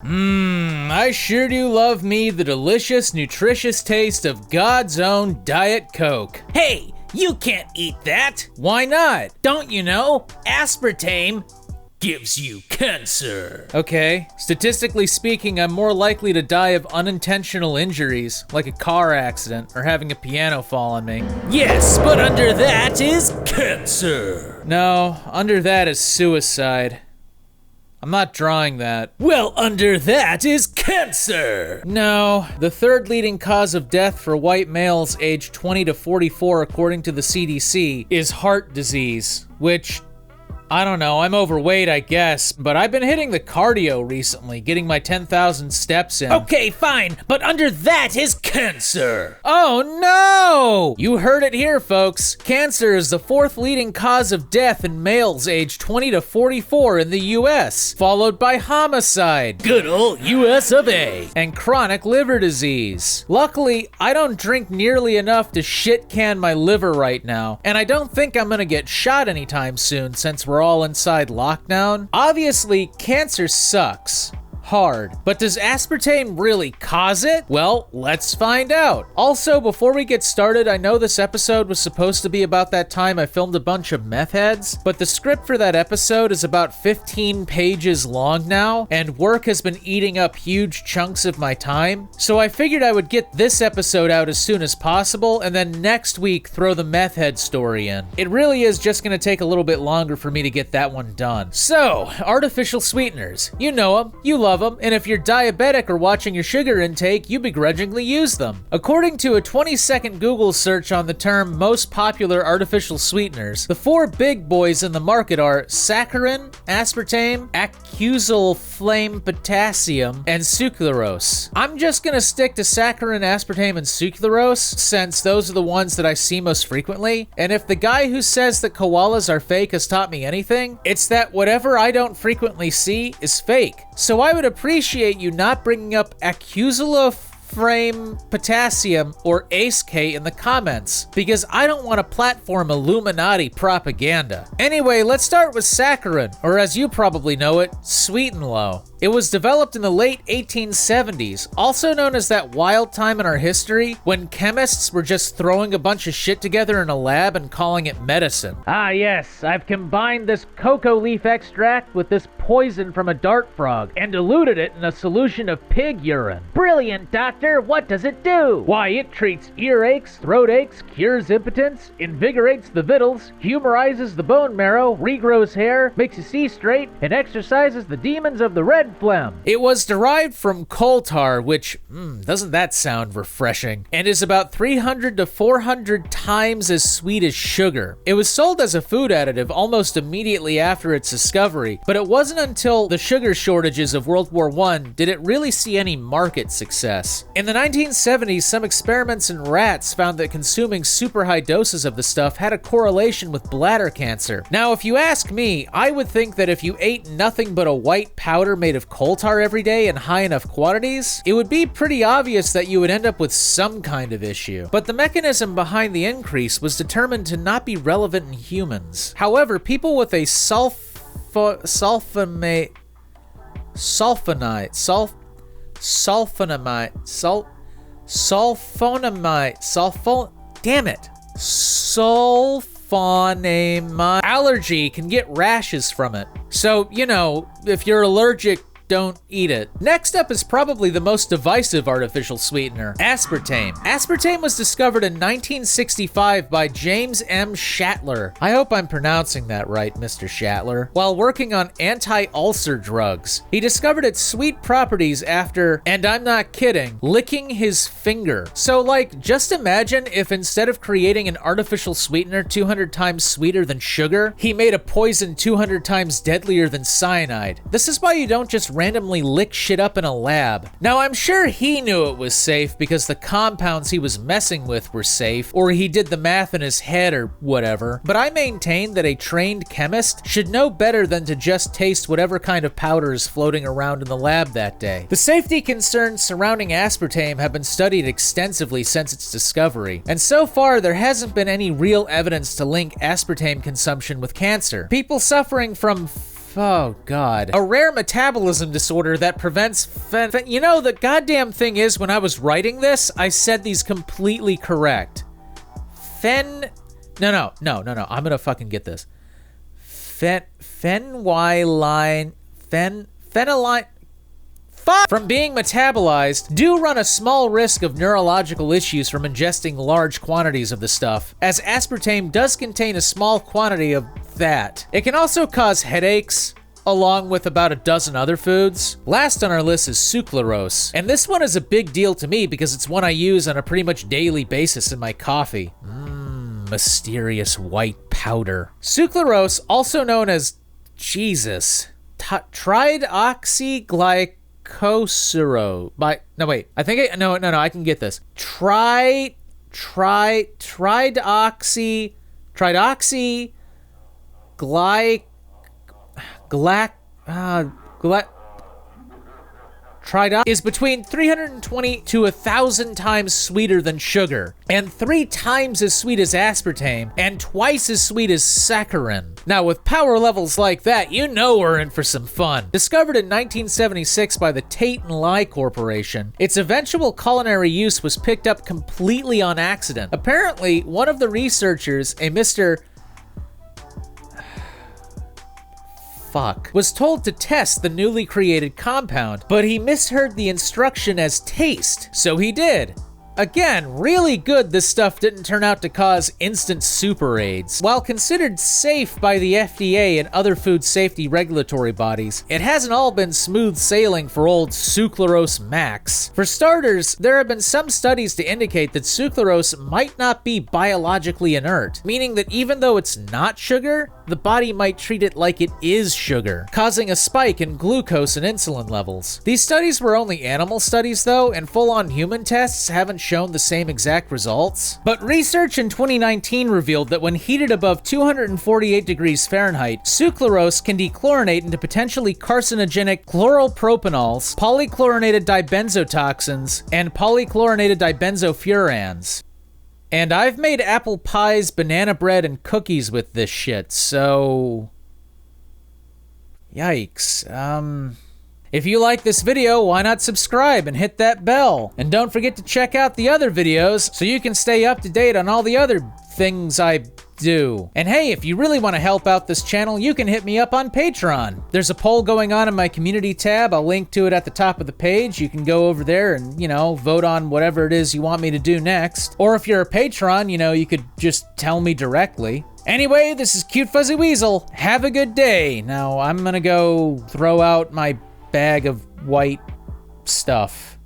I sure do love me the delicious, nutritious taste of God's own Diet Coke. Hey, you can't eat that! Why not? Don't you know? Aspartame gives you cancer. Okay, statistically speaking, I'm more likely to die of unintentional injuries, like a car accident or having a piano fall on me. Yes, but under that is cancer. No, under that is suicide. I'm not drawing that. Well, under that is cancer. No, the third leading cause of death for white males aged 20 to 44, according to the CDC, is heart disease, which, I don't know, I'm overweight, I guess, but I've been hitting the cardio recently, getting my 10,000 steps in. Okay, fine, but under that is cancer. Oh no! You heard it here, folks. Cancer is the fourth leading cause of death in males aged 20 to 44 in the US, followed by homicide, Good old US of A. and chronic liver disease. Luckily, I don't drink nearly enough to shit can my liver right now, and I don't think I'm gonna get shot anytime soon since we're all inside lockdown. Obviously, cancer sucks. Hard. But does aspartame really cause it? Well, let's find out. Also, before we get started, I know this episode was supposed to be about that time I filmed a bunch of meth heads, but the script for that episode is about 15 pages long now, and work has been eating up huge chunks of my time. So I figured I would get this episode out as soon as possible, and then next week throw the meth head story in. It really is just gonna take a little bit longer for me to get that one done. So, artificial sweeteners. You know them, you love them, and if you're diabetic or watching your sugar intake, you begrudgingly use them. According to a 20-second Google search on the term most popular artificial sweeteners, the four big boys in the market are saccharin, aspartame, acusal flame potassium, and sucralose. I'm just gonna stick to saccharin, aspartame, and sucralose since those are the ones that I see most frequently. And if the guy who says that koalas are fake has taught me anything, it's that whatever I don't frequently see is fake. So I would appreciate you not bringing up acusal-flame potassium or ACE-K in the comments, because I don't want to platform Illuminati propaganda. Anyway, let's start with saccharin, or as you probably know it, Sweet and Low. It was developed in the late 1870s, also known as that wild time in our history when chemists were just throwing a bunch of shit together in a lab and calling it medicine. Ah yes, I've combined this cocoa leaf extract with this poison from a dart frog and diluted it in a solution of pig urine. Brilliant, doctor. What does it do? Why, it treats earaches, throat aches, cures impotence, invigorates the vittles, humorizes the bone marrow, regrows hair, makes you see straight, and exorcises the demons of the red phlegm. It was derived from coal tar, which, doesn't that sound refreshing, and is about 300 to 400 times as sweet as sugar. It was sold as a food additive almost immediately after its discovery, but it wasn't until the sugar shortages of World War I did it really see any market success. In the 1970s, some experiments in rats found that consuming super high doses of the stuff had a correlation with bladder cancer. Now, if you ask me, I would think that if you ate nothing but a white powder made of coal tar every day in high enough quantities, it would be pretty obvious that you would end up with some kind of issue. But the mechanism behind the increase was determined to not be relevant in humans. However, people with a sulfonamide, allergy can get rashes from it. So, you know, if you're allergic, don't eat it. Next up is probably the most divisive artificial sweetener, aspartame. Aspartame was discovered in 1965 by James M. Shatler. I hope I'm pronouncing that right, Mr. Shatler. While working on anti-ulcer drugs. He discovered its sweet properties after, and I'm not kidding, licking his finger. So like, just imagine if instead of creating an artificial sweetener 200 times sweeter than sugar, he made a poison 200 times deadlier than cyanide. This is why you don't just randomly lick shit up in a lab. Now, I'm sure he knew it was safe because the compounds he was messing with were safe, or he did the math in his head or whatever, but I maintain that a trained chemist should know better than to just taste whatever kind of powder is floating around in the lab that day. The safety concerns surrounding aspartame have been studied extensively since its discovery, and so far there hasn't been any real evidence to link aspartame consumption with cancer. People suffering from Oh, God. A rare metabolism disorder that prevents you know, the goddamn thing is, when I was writing this, I said these completely correct. No, I'm gonna fucking get this. Phenyline... From being metabolized, do run a small risk of neurological issues from ingesting large quantities of the stuff, as aspartame does contain a small quantity of that. It can also cause headaches, along with about a dozen other foods. Last on our list is sucralose, and this one is a big deal to me because it's one I use on a pretty much daily basis in my coffee. Mysterious white powder. Sucralose, also known as trideoxyglycosuro. I can get this. Is between 320 to 1,000 times sweeter than sugar, and 3 times as sweet as aspartame, and twice as sweet as saccharin. Now, with power levels like that, you know we're in for some fun. Discovered in 1976 by the Tate and Lye Corporation, its eventual culinary use was picked up completely on accident. Apparently, one of the researchers, a Mr. was told to test the newly created compound, but he misheard the instruction as taste, so he did. Again, really good this stuff didn't turn out to cause instant super AIDS. While considered safe by the FDA and other food safety regulatory bodies, it hasn't all been smooth sailing for old sucralose max. For starters, there have been some studies to indicate that sucralose might not be biologically inert, meaning that even though it's not sugar, the body might treat it like it is sugar, causing a spike in glucose and insulin levels. These studies were only animal studies though, and full-on human tests haven't shown the same exact results. But research in 2019 revealed that when heated above 248 degrees Fahrenheit, sucralose can dechlorinate into potentially carcinogenic chloropropanols, polychlorinated dibenzotoxins, and polychlorinated dibenzofurans. And I've made apple pies, banana bread, and cookies with this shit, so... Yikes. If you like this video, why not subscribe and hit that bell? And don't forget to check out the other videos so you can stay up to date on all the other things I do. And hey, if you really want to help out this channel, you can hit me up on Patreon. There's a poll going on in my community tab. I'll link to it at the top of the page. You can go over there and, you know, vote on whatever it is you want me to do next. Or if you're a patron, you know, you could just tell me directly. Anyway, this is Cute Fuzzy Weasel. Have a good day. Now, I'm gonna go throw out my bag of white stuff.